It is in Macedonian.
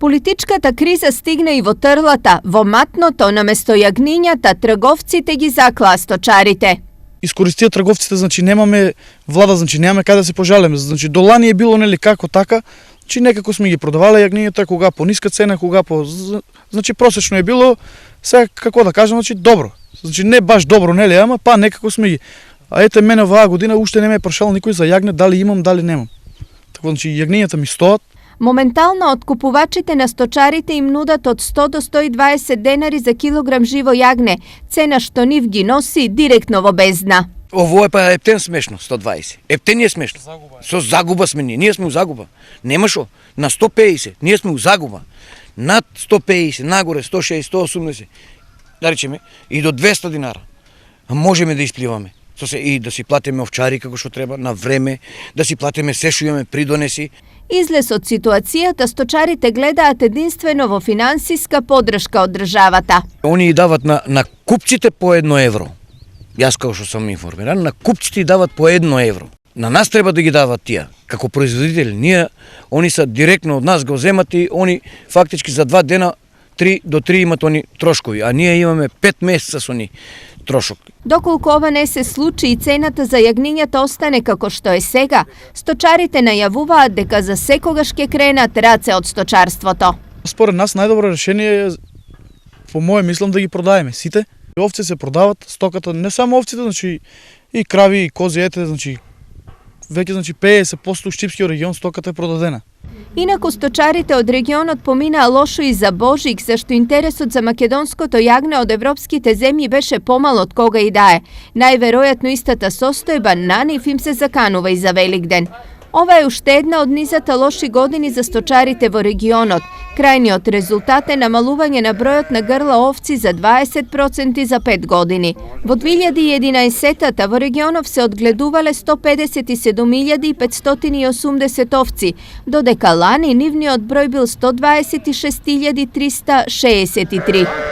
Политичката криза стигна и во Трлата, во Матното, наместо јагнињата, трговците ги заклаа сточарите. Искористија трговците, значи немаме влада, значи немаме каде да се пожалеме. Значи до лани е било нели како така, значи некако сме ги продавале јагнињата, кога по ниска цена, кога по значи просечно е било, сега како да кажам, значи добро. Значи не баш добро, нели, ама па некако сме ги. А ете мене оваа година уште не ме е прашал никој за јагне, дали имам, дали немам. Така значи јагнињата ми стоат. Моментално откупувачите на сточарите им нудат од 100 до 120 денари за килограм живо јагне, цена што нив ги носи директно во бездна. Ово е па ептен смешно, 120. Ептен е смешно. Со загуба сме ние сме у загуба. Нема шо, на 150, ние сме у загуба. Над 150, нагоре 160, 180, да речеме, и до 200 динара. Можеме да испливаме. И да си платиме овчари како што треба, на време, да си платиме се што имаме придонеси. Излез од ситуацијата, сточарите гледаат единствено во финансиска подршка од државата. Они дават на купците по 1 евро. Јас како што сум информиран, на купците дават по 1 евро. На нас треба да ги дават тие, како производители. Они са директно од нас го земат и они фактички за 2 дена 3 до 3 имат они трошкови, а ние имаме 5 месеца со они трошок. Доколку ова не се случи и цената за јагнињата остане како што е сега, сточарите најавуваат дека за секогаш ќе кренат раце од сточарството. Според нас најдобро решение е, по моје мислам, да ги продаеме сите. Овци се продават, стоката, не само овците, значи и крави, и кози, ете, значи веќе значи 50% у Штипскиот регион стоката е продадена. Инаку сточарите од регионот поминаа лошо и за Божик, зашто интересот за македонското јагне од европските земји беше помал од кога и да е. Најверојатно истата состојба на нив им се заканува и за Великден. Ова е уште една од низата лоши години за сточарите во регионот. Крајниот резултат е намалување на бројот на грла овци за 20% за 5 години. Во 2011-та во регионов се одгледувале 157.580 овци, додека лани нивниот број бил 126.363.